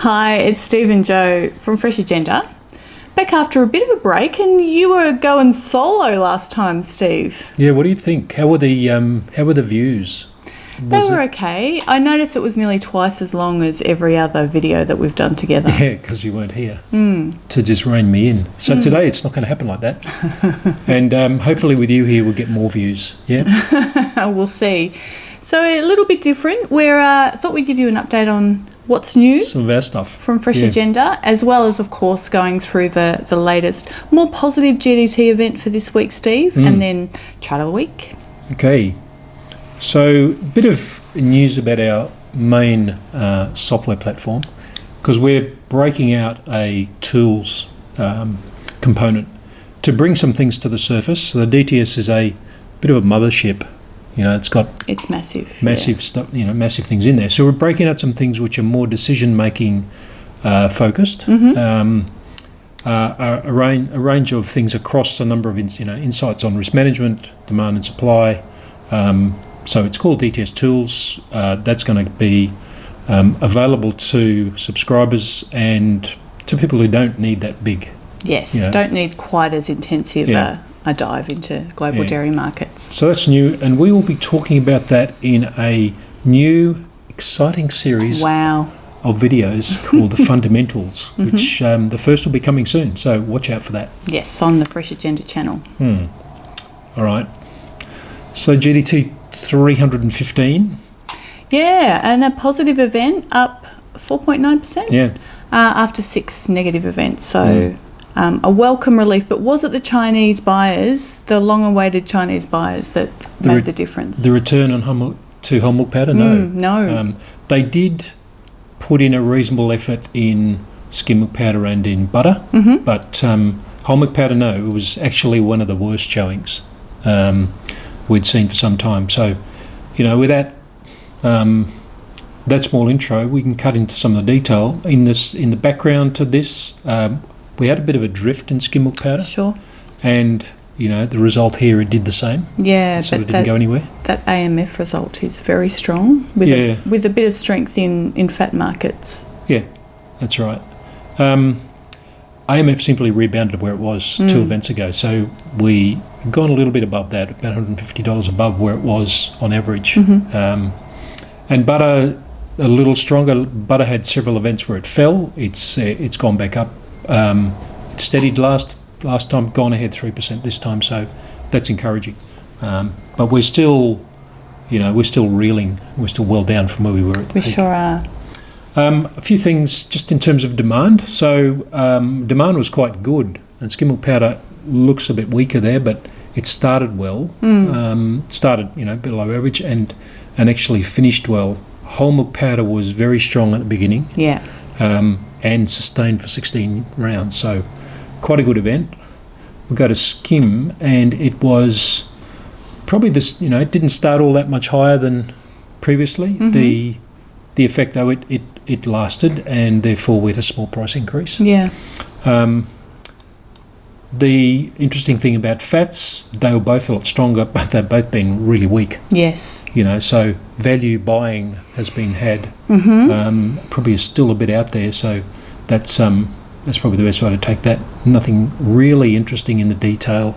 Hi, it's Steve and Joe from Freshagenda. Back after a bit of a break, and you were going solo last time, Steve. Yeah, what do you think? How were the views? They were okay. I noticed it was nearly twice as long as every other video that we've done together. Yeah, because you weren't here to just rein me in. So today it's not going to happen like that. And hopefully with you here we'll get more views. Yeah, we'll see. So a little bit different. I thought we'd give you an update on what's new. Some of our stuff. From Freshagenda, as well as, of course, going through the latest, more positive GDT event for this week, Steve, and then chat of the week. Okay. So a bit of news about our main software platform, because we're breaking out a tools component to bring some things to the surface. So the DTS is a bit of a mothership. You know, it's massive stuff. You know, massive things in there. So we're breaking out some things which are more decision-making focused. A range of things across a number of insights on risk management, demand and supply. So it's called DTS Tools. That's going to be available to subscribers and to people who don't need that big. Yes, don't need quite as intensive a dive into global dairy markets. So that's new, and we will be talking about that in a new, exciting series of videos called The Fundamentals, which the first will be coming soon, so watch out for that. Yes, on the Freshagenda channel. All right. So GDT 315. Yeah, and a positive event, up 4.9%. Yeah. After 6 negative events, so... a welcome relief, but was it the Chinese buyers, the long-awaited Chinese buyers, that made the difference? The return on whole milk powder? No. No. They did put in a reasonable effort in skim milk powder and in butter, but whole milk powder, no. It was actually one of the worst showings we'd seen for some time. So, you know, with that small intro, we can cut into some of the detail. In the background to this, we had a bit of a drift in skim milk powder. Sure. And, you know, the result here, it did the same. Yeah. So it didn't go anywhere. That AMF result is very strong with a bit of strength in fat markets. Yeah, that's right. AMF simply rebounded where it was 2 events ago. So we gone a little bit above that, about $150 above where it was on average. And butter, a little stronger. Butter had several events where it fell. It's gone back up. It steadied last time, gone ahead 3% this time, so that's encouraging. But we're still reeling. We're still well down from where we were at the peak. We sure are. A few things just in terms of demand. So demand was quite good, and skim milk powder looks a bit weaker there, but it started well. Started below average and actually finished well. Whole milk powder was very strong at the beginning. Yeah. And sustained for 16 rounds. So quite a good event. We'll go to skim, and it was probably this, it didn't start all that much higher than previously. The effect, though, it lasted, and therefore we had a small price increase. Yeah. The interesting thing about fats, they were both a lot stronger, but they've both been really weak. Yes. So value buying has been had. Probably is still a bit out there, so that's probably the best way to take that. Nothing really interesting in the detail.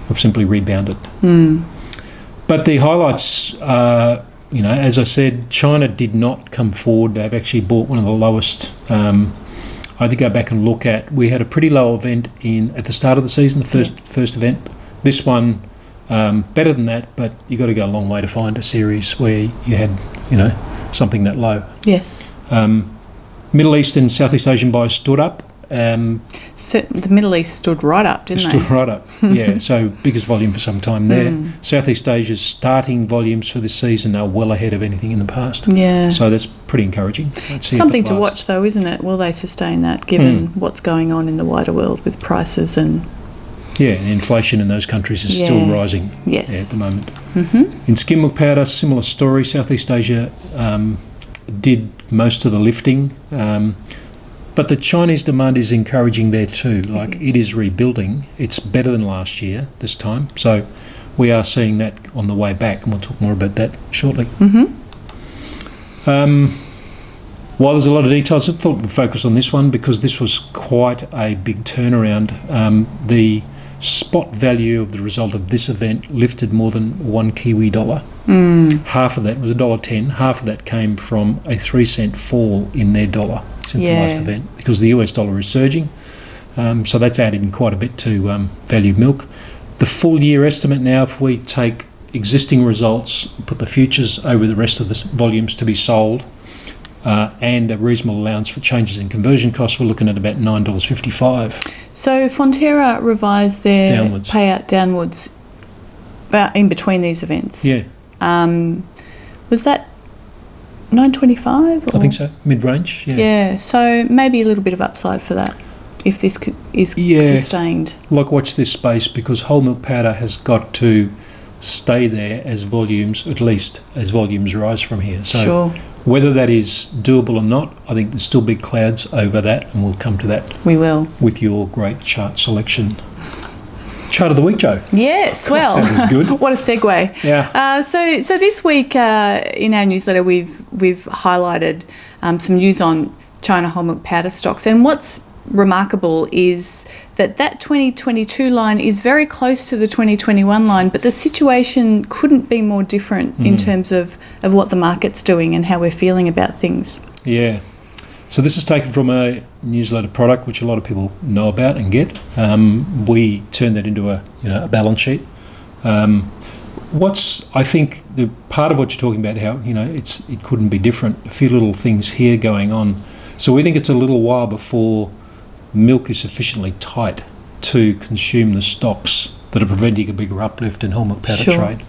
We've simply rebounded. But the highlights are, as I said, China did not come forward. They've actually bought one of the lowest. I had to go back and look at. We had a pretty low event at the start of the season, the first event. This one, better than that, but you got to go a long way to find a series where you had, something that low. Yes. Middle East and Southeast Asian buyers stood up. So the Middle East stood right up, didn't they? Stood right up, yeah. So biggest volume for some time there. Southeast Asia's starting volumes for this season are well ahead of anything in the past. Yeah. So that's pretty encouraging. Something to watch, though, isn't it? Will they sustain that, given what's going on in the wider world with prices and... Yeah, and inflation in those countries is still rising at the moment. In skim milk powder, similar story. Southeast Asia did most of the lifting. But the Chinese demand is encouraging there too. It is rebuilding. It's better than last year this time. So we are seeing that on the way back, and we'll talk more about that shortly. While there's a lot of details, I thought we'd focus on this one because this was quite a big turnaround. The spot value of the result of this event lifted more than $1 Kiwi. Half of that was $1.10. Half of that came from a 3-cent fall in their dollar since the last event because the US dollar is surging. So that's added in quite a bit to value of milk. The full year estimate now, if we take existing results, put the futures over the rest of the volumes to be sold, and a reasonable allowance for changes in conversion costs, we're looking at about $9.55. So Fonterra revised their payout downwards in between these events. Yeah. Was that $9.25? I think so, mid-range. Yeah. Yeah, so maybe a little bit of upside for that if this is sustained. Like, watch this space because whole milk powder has got to stay there as volumes, at least as volumes rise from here. So whether that is doable or not, I think there's still big clouds over that, and we'll come to that. We will. With your great chart selection. Chart of the week, Jo. Yes, well, that was good. What a segue. Yeah. So this week in our newsletter, we've highlighted some news on China whole milk powder stocks, and what's remarkable is that 2022 line is very close to the 2021 line, but the situation couldn't be more different in terms of what the market's doing and how we're feeling about things. Yeah. So this is taken from a newsletter product which a lot of people know about and get. We turn that into a balance sheet. I think the part of what you're talking about, how it couldn't be different. A few little things here going on. So we think it's a little while before milk is sufficiently tight to consume the stocks that are preventing a bigger uplift in whole milk powder trade.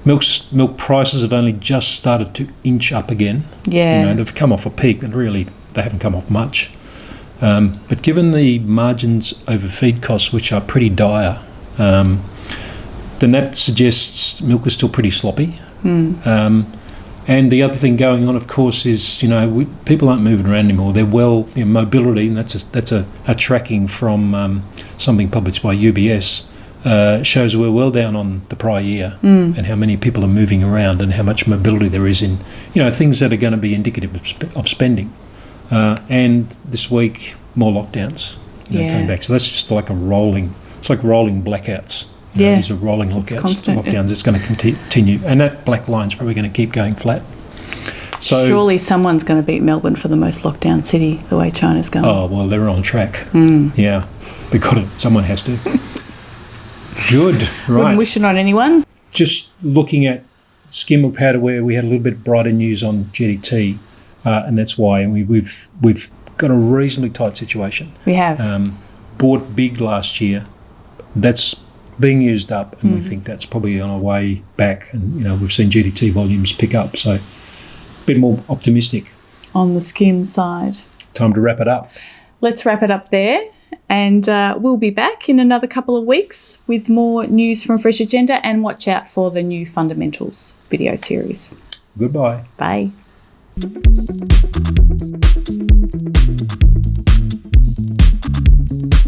Milk prices have only just started to inch up again. Yeah. They've come off a peak, and really they haven't come off much. But given the margins over feed costs, which are pretty dire, then that suggests milk is still pretty sloppy. And the other thing going on, of course, is people aren't moving around anymore. They're mobility, and that's a tracking from something published by UBS. Shows we're well down on the prior year, and how many people are moving around, and how much mobility there is in things that are going to be indicative of spending. And this week, more lockdowns coming back. So that's just like rolling blackouts. These are rolling lockdowns. It's going to continue, and that black line's probably going to keep going flat. So surely someone's going to beat Melbourne for the most lockdown city the way China's going. Oh well, they're on track. Yeah, they've got it. Someone has to. Good, right. Wouldn't wish it on anyone. Just looking at skim milk powder, where we had a little bit brighter news on GDT, and that's why. And we've got a reasonably tight situation. We have bought big last year. That's being used up, and we think that's probably on our way back. And we've seen GDT volumes pick up, so a bit more optimistic on the skim side. Time to wrap it up. Let's wrap it up there. And we'll be back in another couple of weeks with more news from Freshagenda, and watch out for the new fundamentals video series. Goodbye. Bye.